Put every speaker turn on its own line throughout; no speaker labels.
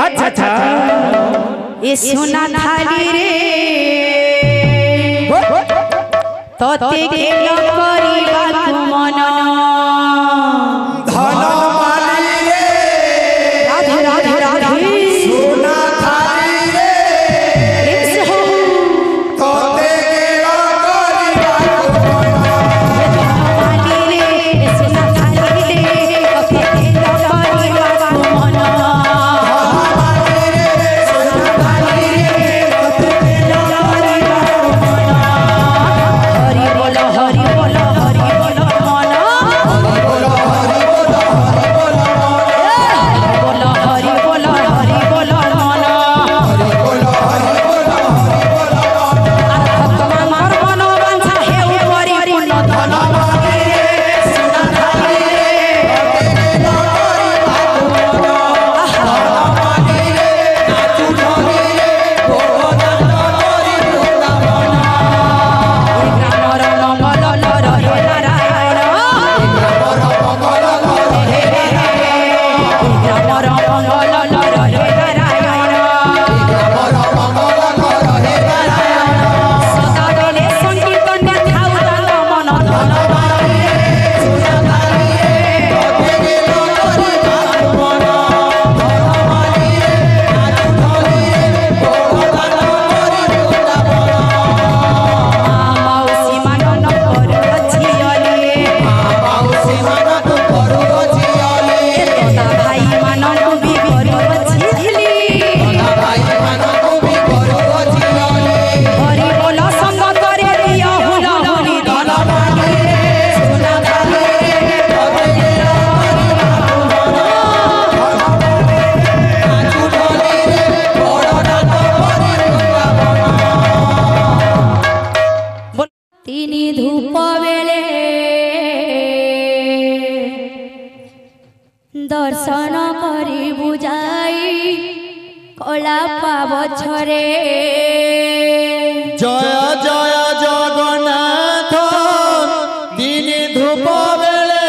अच्छा अच्छा
ये सोना थाली रे तोते के करी बात मन
धन माली रे
राधे राधे राधे
सोना थाली रे तोते के करी बात
थाली रे सोना थाली रे तोते के करी बात मन हरि बोलो हरि बोलो हरि बोलो मन बोलो हरि बोलो हरि बोलो मन भगवान मन बांधा हे उपरी पूर्ण धन सोना थाली दर्शन करी बुझाई कला पावछरे
जय जय जगन्नाथ दिन धूप बेले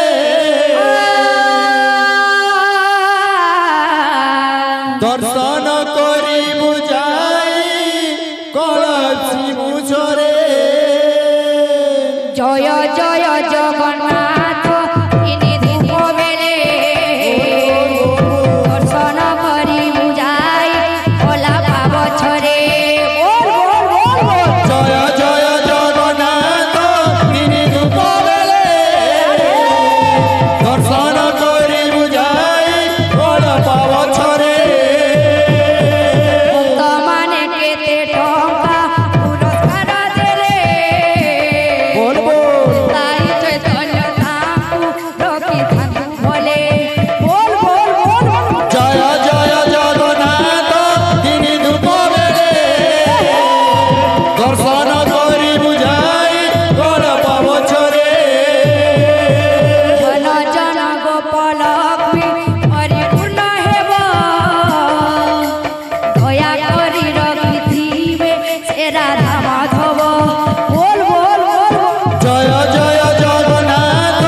दर्शन करी बुझाई कलसी मुझरे
जय जय जगन्नाथ दर्शन करी बुझाई कला पावछरे
जय जय जगन्नाथ दिन धूप बेले दर्शन करी बुझाई कल पावछरे
माने केते टंका पुरस्कार देले
बोल बोल
ताई चैतन्य ताकू रखी थाकू भले बोल बोल बोल
जय जय जगन्नाथ दिन धूप बेले दर्शन करी बुझाई कल पावछरे
जन जन गोपाल परिपूर्ण हेब दया करी रखिथिबे से राधा माधव बोल बोल बोल
जय जय जगन्नाथ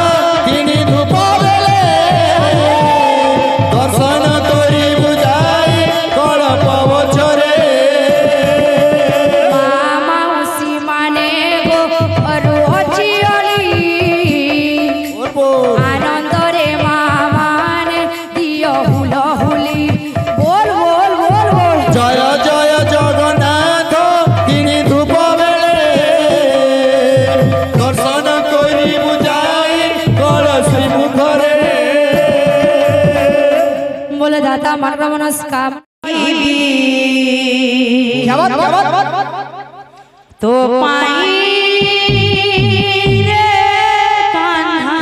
दिन धूप बेले दर्शन करी बुझाई कल पावछरे
माउसी माने गो अरु अचियली
बोल बोल
आनंद रे माने दियो हुलहुली बोल बोल बोल बोल
जय जय जगन्नाथ दिन धूप बेले दर्शन करी बुझाई कलसी मुखरे
बोले दाता मन नमस्कार तो पाई रे कान्हा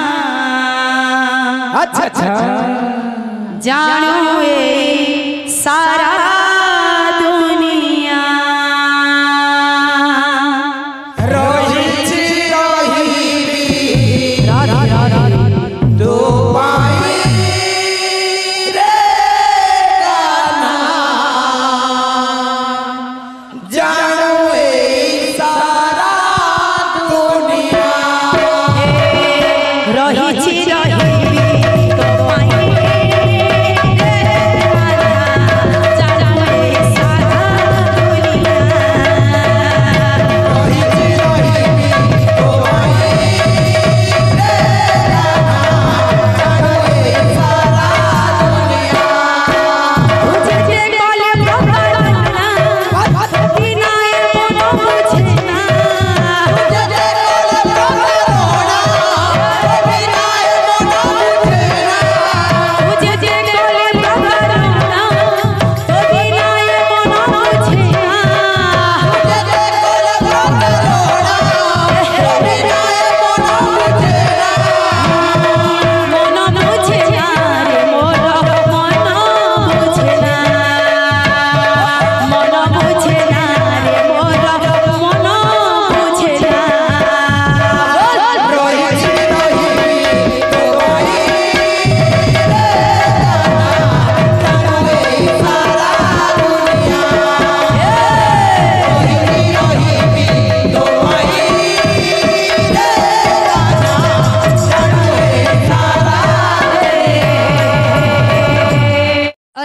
अच्छा अच्छा
जानो ए सारा दुनिया
रही
रा रा रा रा
तो पाई रे कान्हा जानो ए सारा दुनिया
रही तो पाई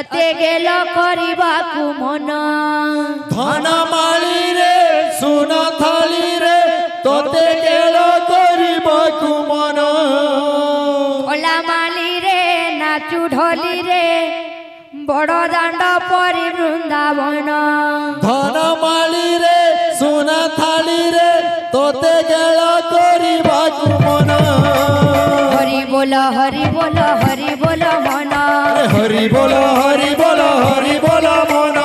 तते गेल करिबाकु मन
धन माली रे सुना थाली रे तोते गेल करिबाकु मन
ओला माली रे नाचु ढोली रे बड़ दांड परि वृंदावन
धन माली रे सुना थाली रे तोते गेल करिबाकु मन
हरि बोल हरि बोल हरि बोल मन
हरि बोल हरि बोल हरि बोल मन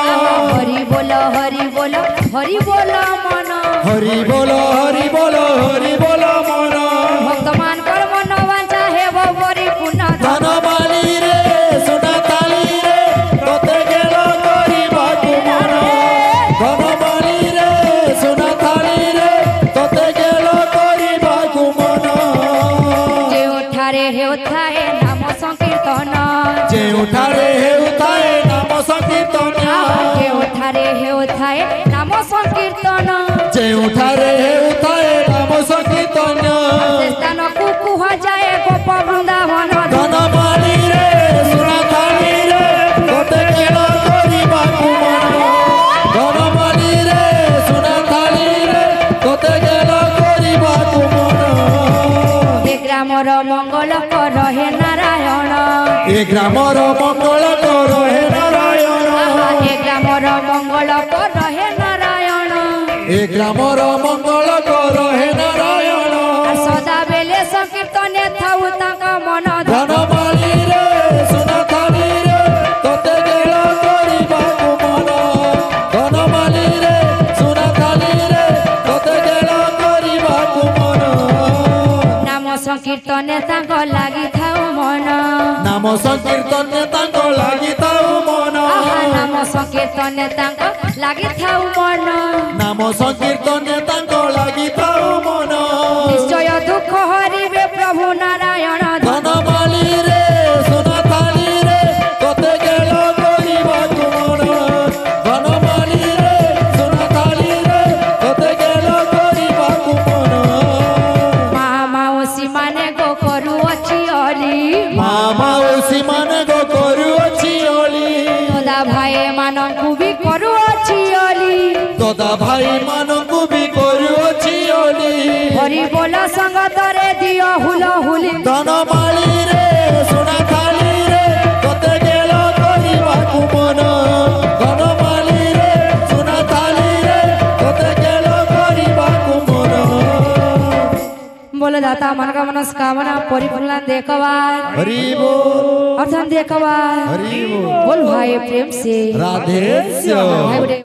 हरि बोल हरि बोल हरि बोल मन
हरि बोल हरि बोल हरि बोल मन
भक्त मान कर मन वांछा हे बरी पुण्य
धन माली रे सुना थाली रे तोते गेल करिबाकु मन धन माली रे सुना थाली रे तोते गेल करिबाकु मन
जेउठारे हेउथाए नाम संकीर्तन
जेउठारे हेउथाए नाम संकीर्तन
जेउठारे हेउथाए नाम संकीर्तन
जेउठारे हेउथाए नाम संकीर्तन
स्थान को कुहा जाए गोप वृंदावन
धन माली रे सुना थाली रे तोते गेल करिबाकु मन धन माली रे सुना थाली रे तोते गेल करिबाकु मन
हे ग्रामर मंगल कर हे नारायण
ए ग्रामर मंगल कर हे नारायण
हे ग्रामर मंगल कर हे नारायण
ए ग्रामर मंगल कर हे नारायण
सदा बेले संकीर्तन थाउ ताका मन
धन माली रे सुना थाली रे तोते गेल करिबाकु मन धन माली रे सुना थाली रे तोते गेल करिबाकु मन
नाम संकीर्तन ताक लागि थाउ मन
नाम संकीर्तन तांको लागि ताउ मन
नाम संकीर्तन ताक लागि थाउ मन
नाम संकीर्तन तांको लागि ताउ मन
निश्चय दुख हरिबे प्रभु नारायण
धन माली रे सुना थाली रे तोते गेल करिबाकु मन धन माली रे सुना थाली रे तोते गेल करिबाकु मन
मा माउसी माने गो करू अछि अली
माउसी माने गो करू अछि ओली
दादा भाई मानंकु भी करू अछि अली
दादा भाई मानंकु भी करू अछि ओली
हरि बोल संगत रे दियो हुला हुली
धन माली रे सुना थाली रे तोते गेल करिबाकु मन धन माली रे सुना थाली रे तोते गेल करिबाकु मन
बोल दाता मन का मनस्कामना परिपूर्ण देखवार
हरि बोल
अर्थन देखवार
हरि बोल
बोल भाई प्रेम से
राधे श्याम।